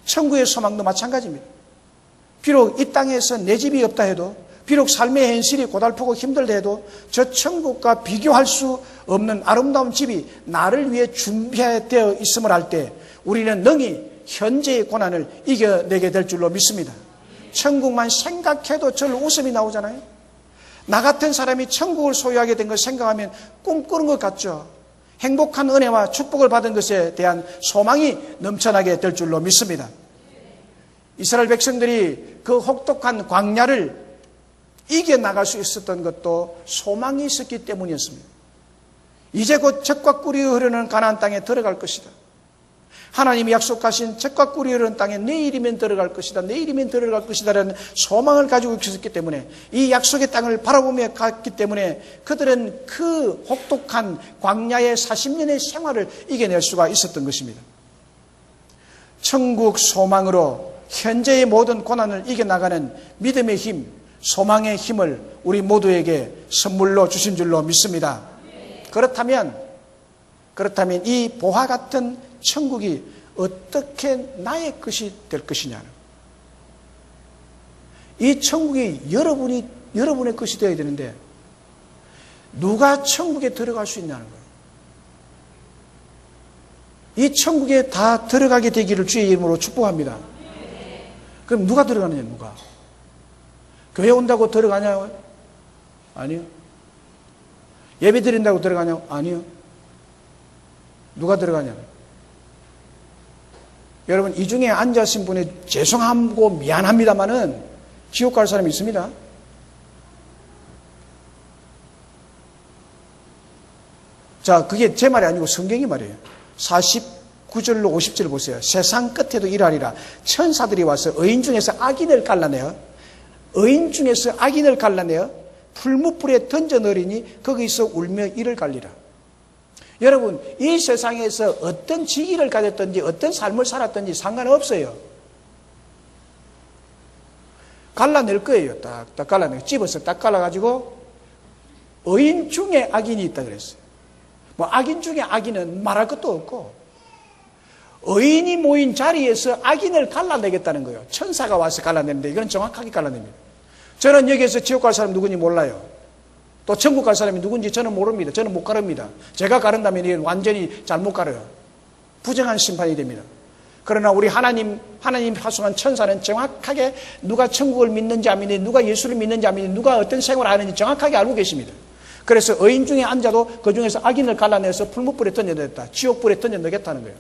천국의 소망도 마찬가지입니다. 비록 이 땅에서 내 집이 없다 해도, 비록 삶의 현실이 고달프고 힘들다 해도 저 천국과 비교할 수 없는 아름다운 집이 나를 위해 준비되어 있음을 알 때 우리는 능히 현재의 고난을 이겨내게 될 줄로 믿습니다. 천국만 생각해도 절 웃음이 나오잖아요. 나 같은 사람이 천국을 소유하게 된 걸 생각하면 꿈꾸는 것 같죠. 행복한 은혜와 축복을 받은 것에 대한 소망이 넘쳐나게 될 줄로 믿습니다. 이스라엘 백성들이 그 혹독한 광야를 이겨나갈 수 있었던 것도 소망이 있었기 때문이었습니다. 이제 곧 젖과 꿀이 흐르는 가나안 땅에 들어갈 것이다. 하나님이 약속하신 젖과 꿀이 흐르는 땅에 내일이면 들어갈 것이다. 내일이면 들어갈 것이다 라는 소망을 가지고 있었기 때문에, 이 약속의 땅을 바라보며 갔기 때문에 그들은 그 혹독한 광야의 40년의 생활을 이겨낼 수가 있었던 것입니다. 천국 소망으로 현재의 모든 고난을 이겨나가는 믿음의 힘, 소망의 힘을 우리 모두에게 선물로 주신 줄로 믿습니다. 그렇다면 이 보화 같은 천국이 어떻게 나의 것이 될 것이냐는, 이 천국이 여러분의 것이 되어야 되는데 누가 천국에 들어갈 수 있냐는 거예요. 이 천국에 다 들어가게 되기를 주의 이름으로 축복합니다. 그럼 누가 들어가느냐, 누가? 교회 온다고 들어가냐고요? 아니요. 예배 드린다고 들어가냐고? 아니요. 누가 들어가냐고요? 여러분, 이 중에 앉아신 분이 죄송하고 미안합니다만은 지옥 갈 사람이 있습니다. 자, 그게 제 말이 아니고 성경이 말이에요. 49절로 50절 보세요. 세상 끝에도 일하리라. 천사들이 와서 의인 중에서 악인을 갈라내어 풀무불에 던져 넣으리니 거기서 울며 이를 갈리라. 여러분, 이 세상에서 어떤 직위를 가졌든지 어떤 삶을 살았든지 상관없어요. 갈라낼 거예요. 딱 갈라내고 집어서 딱 갈라가지고 의인 중에 악인이 있다 그랬어요. 뭐 악인 중에 악인은 말할 것도 없고, 의인이 모인 자리에서 악인을 갈라내겠다는 거예요. 천사가 와서 갈라내는데 이건 정확하게 갈라냅니다. 저는 여기에서 지옥 갈 사람 누군지 몰라요. 또 천국 갈 사람이 누군지 저는 모릅니다. 저는 못 가릅니다. 제가 가른다면 이건 완전히 잘못 가려요. 부정한 심판이 됩니다. 그러나 우리 하나님 파송한 천사는 정확하게 누가 천국을 믿는지 안 믿는지, 누가 예수를 믿는지 안 믿는지, 누가 어떤 생활을 하는지 정확하게 알고 계십니다. 그래서 의인 중에 앉아도 그 중에서 악인을 갈라내서 풀무불에 던져넣겠다, 지옥불에 던져넣겠다는 거예요.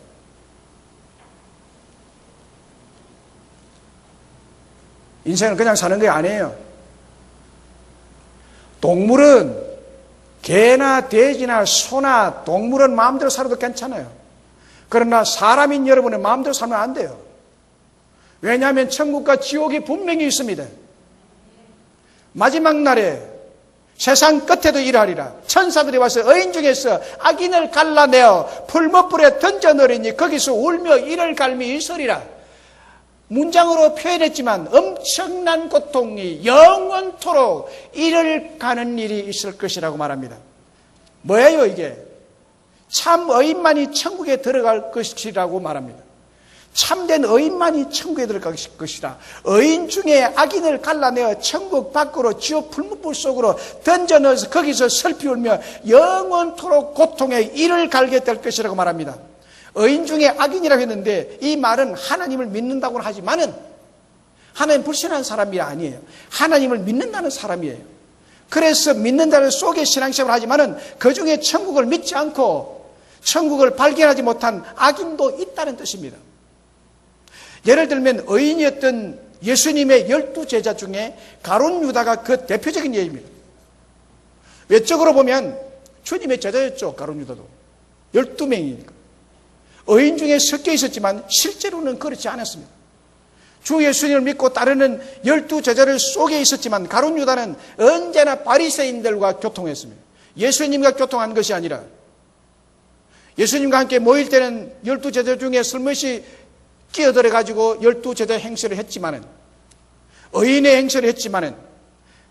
인생은 그냥 사는 게 아니에요. 동물은 개나 돼지나 소나 동물은 마음대로 살아도 괜찮아요. 그러나 사람인 여러분은 마음대로 살면 안 돼요. 왜냐하면 천국과 지옥이 분명히 있습니다. 마지막 날에 세상 끝에도 일하리라. 천사들이 와서 의인 중에서 악인을 갈라내어 풀무불에 던져 넣으리니 거기서 울며 이를 갈미 있으리라. 문장으로 표현했지만 엄청난 고통이 영원토록 이를 가는 일이 있을 것이라고 말합니다. 뭐예요 이게? 참 의인만이 천국에 들어갈 것이라고 말합니다. 참된 의인만이 천국에 들어갈 것이다. 의인 중에 악인을 갈라내어 천국 밖으로 지옥 풀무불 속으로 던져 넣어서 거기서 슬피 울며 영원토록 고통에 이를 갈게 될 것이라고 말합니다. 의인 중에 악인이라고 했는데 이 말은 하나님을 믿는다고는 하지만은 하나님 불신한 사람이 아니에요. 하나님을 믿는다는 사람이에요. 그래서 믿는다는 속에 신앙생활을 하지만은 그 중에 천국을 믿지 않고 천국을 발견하지 못한 악인도 있다는 뜻입니다. 예를 들면 의인이었던 예수님의 12제자 중에 가룟 유다가 그 대표적인 예입니다. 외적으로 보면 주님의 제자였죠. 가룟 유다도 12명이니까. 의인 중에 섞여 있었지만 실제로는 그렇지 않았습니다. 주 예수님을 믿고 따르는 12제자를 속에 있었지만 가룟 유다는 언제나 바리새인들과 교통했습니다. 예수님과 교통한 것이 아니라 예수님과 함께 모일 때는 12제자 중에 슬며시 끼어들어 가지고 12제자 행세를 했지만은, 의인의 행세를 했지만은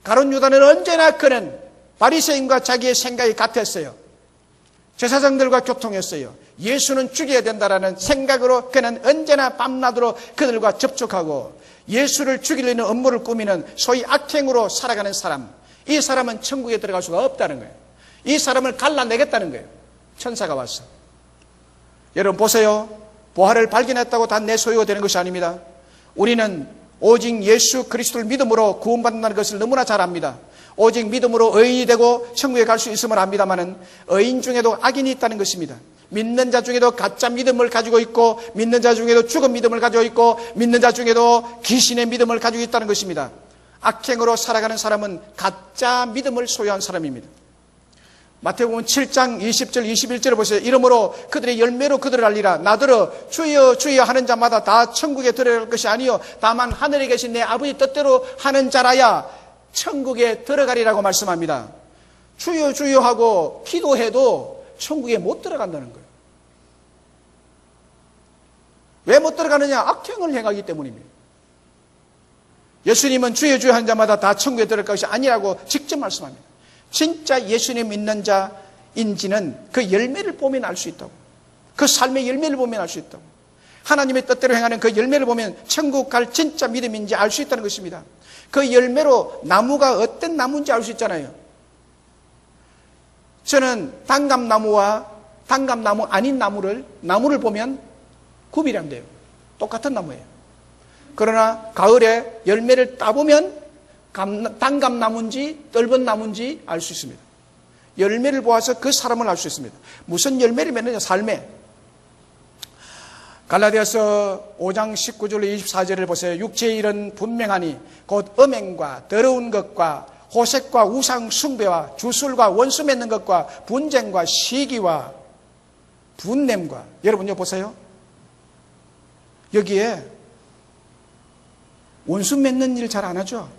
가룟 유다는 언제나 그는 바리새인과 자기의 생각이 같았어요. 제사장들과 교통했어요. 예수는 죽여야 된다라는 생각으로 그는 언제나 밤낮으로 그들과 접촉하고 예수를 죽이려는 업무를 꾸미는 소위 악행으로 살아가는 사람, 이 사람은 천국에 들어갈 수가 없다는 거예요. 이 사람을 갈라내겠다는 거예요. 천사가 왔어. 여러분 보세요. 보화를 발견했다고 다 내 소유가 되는 것이 아닙니다. 우리는 오직 예수 그리스도를 믿음으로 구원받는다는 것을 너무나 잘 압니다. 오직 믿음으로 의인이 되고 천국에 갈 수 있음을 압니다마는 의인 중에도 악인이 있다는 것입니다. 믿는 자 중에도 가짜 믿음을 가지고 있고, 믿는 자 중에도 죽은 믿음을 가지고 있고, 믿는 자 중에도 귀신의 믿음을 가지고 있다는 것입니다. 악행으로 살아가는 사람은 가짜 믿음을 소유한 사람입니다. 마태복음 7장 20절 21절을 보세요. 이러므로 그들의 열매로 그들을 알리라. 나더러 주여 주여 하는 자마다 다 천국에 들어갈 것이 아니요 다만 하늘에 계신 내 아버지 뜻대로 하는 자라야 천국에 들어가리라고 말씀합니다. 주여 주여 하고 기도해도 천국에 못 들어간다는 거예요. 왜 못 들어가느냐? 악행을 행하기 때문입니다. 예수님은 주여 주여 하는 자마다 다 천국에 들어갈 것이 아니라고 직접 말씀합니다. 진짜 예수님 믿는 자인지는 그 열매를 보면 알 수 있다고. 그 삶의 열매를 보면 알 수 있다고. 하나님의 뜻대로 행하는 그 열매를 보면 천국 갈 진짜 믿음인지 알 수 있다는 것입니다. 그 열매로 나무가 어떤 나무인지 알 수 있잖아요. 저는 단감나무와 단감나무 아닌 나무를 보면 구별이 안 돼요. 똑같은 나무예요. 그러나 가을에 열매를 따보면 단감나무인지 떫은 나무인지 알 수 있습니다. 열매를 보아서 그 사람을 알 수 있습니다. 무슨 열매를 맺느냐? 삶에. 갈라디아서 5장 19절 24절을 보세요. 육체의 일은 분명하니 곧 음행과 더러운 것과 호색과 우상 숭배와 주술과 원수 맺는 것과 분쟁과 시기와 분냄과. 여러분 여기 보세요. 여기에 원수 맺는 일 잘 안 하죠?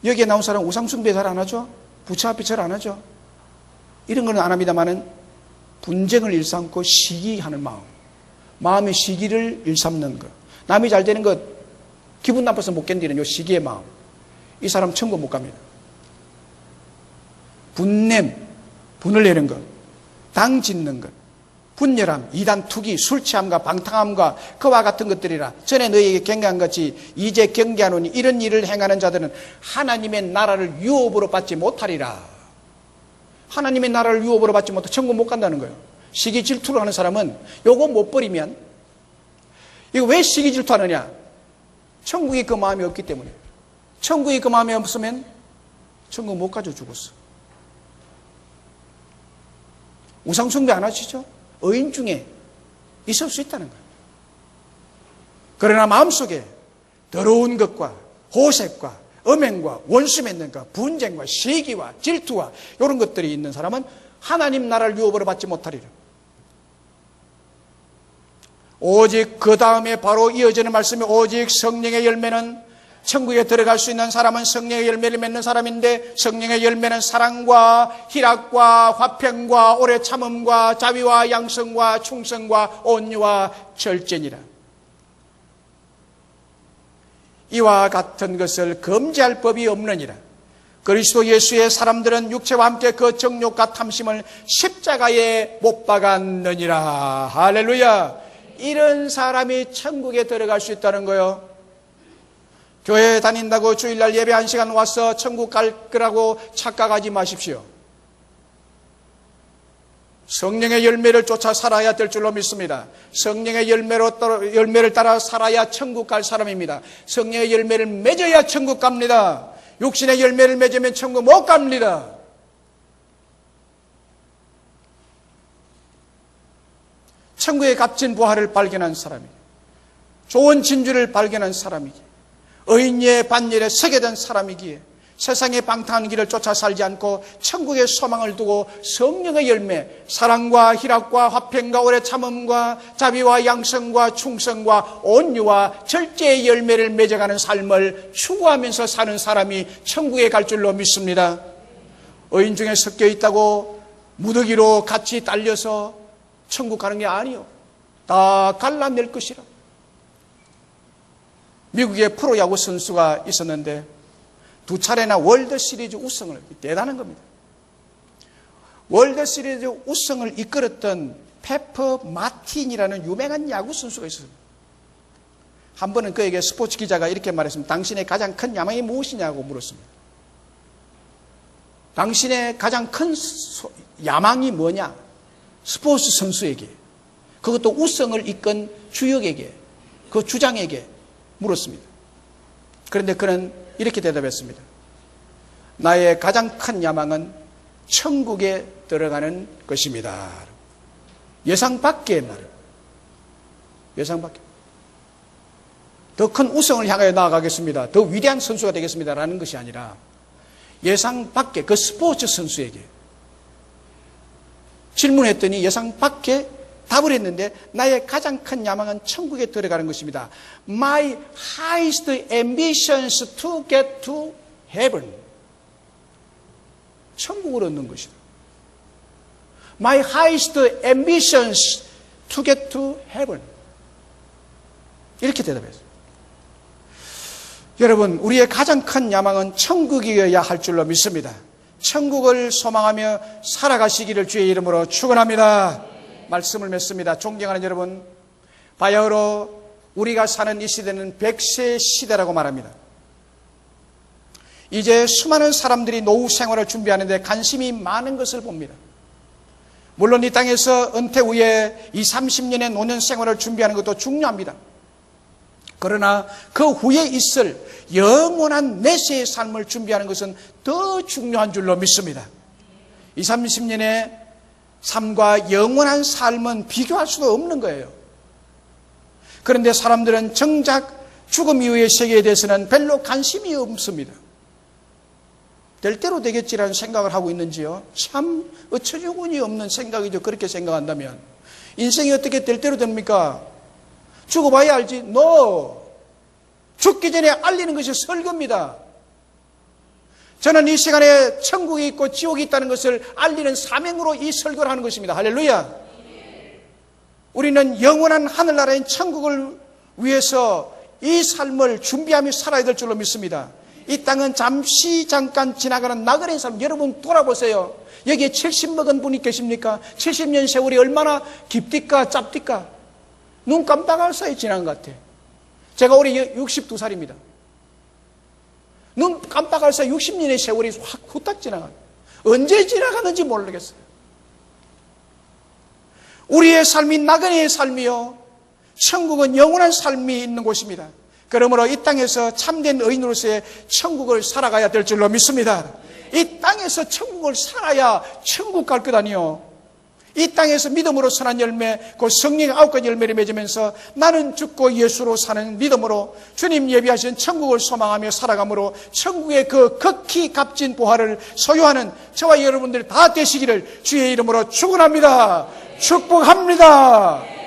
여기에 나온 사람 우상 숭배 잘 안 하죠? 부처 앞에 절 안 하죠? 이런 거는 안 합니다만은 분쟁을 일삼고 시기하는 마음, 마음의 시기를 일삼는 것, 남이 잘 되는 것 기분 나빠서 못 견디는 요 시기의 마음, 이 사람 천국 못 갑니다. 분냄, 분을 내는 것, 당 짓는 것, 분열함, 이단 투기, 술 취함과 방탕함과 그와 같은 것들이라. 전에 너희에게 경계한 것이 이제 경계하노니 이런 일을 행하는 자들은 하나님의 나라를 유업으로 받지 못하리라. 하나님의 나라를 유업으로 받지 못해 천국 못 간다는 거예요. 시기 질투를 하는 사람은 요거 못 버리면, 이거 왜 시기 질투하느냐? 천국이 그 마음이 없기 때문에. 천국이 그 마음이 없으면 천국 못 가져 죽었어. 우상숭배 안 하시죠? 의인 중에 있을 수 있다는 거예요. 그러나 마음속에 더러운 것과 호색과 음행과 원수 맺는 것, 분쟁과 시기와 질투와 이런 것들이 있는 사람은 하나님 나라를 유업으로 받지 못하리라. 오직 그 다음에 바로 이어지는 말씀이 오직 성령의 열매는, 천국에 들어갈 수 있는 사람은 성령의 열매를 맺는 사람인데, 성령의 열매는 사랑과 희락과 화평과 오래 참음과 자비와 양성과 충성과 온유와 절제니라. 이와 같은 것을 금지할 법이 없느니라. 그리스도 예수의 사람들은 육체와 함께 그 정욕과 탐심을 십자가에 못 박았느니라. 할렐루야. 이런 사람이 천국에 들어갈 수 있다는 거예요. 교회 다닌다고 주일날 예배 1시간 와서 천국 갈 거라고 착각하지 마십시오. 성령의 열매를 쫓아 살아야 될 줄로 믿습니다. 성령의 열매를 따라 살아야 천국 갈 사람입니다. 성령의 열매를 맺어야 천국 갑니다. 육신의 열매를 맺으면 천국 못 갑니다. 천국의 값진 부활을 발견한 사람이에요. 좋은 진주를 발견한 사람이기에, 의인의 반열에 서게 된 사람이기에 세상의 방탕한 길을 쫓아 살지 않고 천국의 소망을 두고 성령의 열매, 사랑과 희락과 화평과 오래 참음과 자비와 양성과 충성과 온유와 절제의 열매를 맺어가는 삶을 추구하면서 사는 사람이 천국에 갈 줄로 믿습니다. 의인 중에 섞여 있다고 무더기로 같이 딸려서 천국 가는 게 아니요, 다 갈라낼 것이라. 미국의 프로야구 선수가 있었는데 2차례나 월드시리즈 우승을, 대단한 겁니다. 월드시리즈 우승을 이끌었던 페퍼 마틴이라는 유명한 야구 선수가 있었습니다. 한 번은 그에게 스포츠 기자가 이렇게 말했습니다. 당신의 가장 큰 야망이 무엇이냐고 물었습니다. 당신의 가장 큰 야망이 뭐냐? 스포츠 선수에게, 그것도 우승을 이끈 주역에게, 그 주장에게 물었습니다. 그런데 그는 이렇게 대답했습니다. 나의 가장 큰 야망은 천국에 들어가는 것입니다. 예상 밖의 말. 예상 밖에. 더 큰 우승을 향하여 나아가겠습니다. 더 위대한 선수가 되겠습니다. 라는 것이 아니라 예상 밖에, 그 스포츠 선수에게 질문했더니 예상 밖에 답을 했는데 나의 가장 큰 야망은 천국에 들어가는 것입니다. My highest ambitions to get to heaven. 천국을 얻는 것이다. My highest ambitions to get to heaven. 이렇게 대답했어요. 여러분, 우리의 가장 큰 야망은 천국이어야 할 줄로 믿습니다. 천국을 소망하며 살아가시기를 주의 이름으로 축원합니다. 말씀을 맺습니다. 존경하는 여러분, 바야흐로 우리가 사는 이 시대는 100세 시대라고 말합니다. 이제 수많은 사람들이 노후 생활을 준비하는데 관심이 많은 것을 봅니다. 물론 이 땅에서 은퇴 후에 20, 30년의 노년 생활을 준비하는 것도 중요합니다. 그러나 그 후에 있을 영원한 내세의 삶을 준비하는 것은 더 중요한 줄로 믿습니다. 20, 30년의 삶과 영원한 삶은 비교할 수도 없는 거예요. 그런데 사람들은 정작 죽음 이후의 세계에 대해서는 별로 관심이 없습니다. 될 대로 되겠지라는 생각을 하고 있는지요? 참 어처구니 없는 생각이죠. 그렇게 생각한다면 인생이 어떻게 될 대로 됩니까? 죽어봐야 알지. No. 죽기 전에 알리는 것이 설교입니다. 저는 이 시간에 천국이 있고 지옥이 있다는 것을 알리는 사명으로 이 설교를 하는 것입니다. 할렐루야. 우리는 영원한 하늘나라인 천국을 위해서 이 삶을 준비하며 살아야 될 줄로 믿습니다. 이 땅은 잠깐 지나가는 나그네의 삶. 여러분 돌아보세요. 여기에 70 먹은 분이 계십니까? 70년 세월이 얼마나 깊디까 짧디까? 눈 깜빡할 사이 지난 것 같아. 제가 올해 62살입니다. 눈 깜빡할 사이 60년의 세월이 확 후딱 지나가요. 언제 지나가는지 모르겠어요. 우리의 삶이 나그네의 삶이요, 천국은 영원한 삶이 있는 곳입니다. 그러므로 이 땅에서 참된 의인으로서의 천국을 살아가야 될 줄로 믿습니다. 이 땅에서 천국을 살아야 천국 갈 것 아니요. 이 땅에서 믿음으로 선한 열매, 그 성령의 9가지 열매를 맺으면서 나는 죽고 예수로 사는 믿음으로 주님 예비하신 천국을 소망하며 살아가므로 천국의 그 극히 값진 보화를 소유하는 저와 여러분들이 다 되시기를 주의 이름으로 축원합니다. 축복합니다.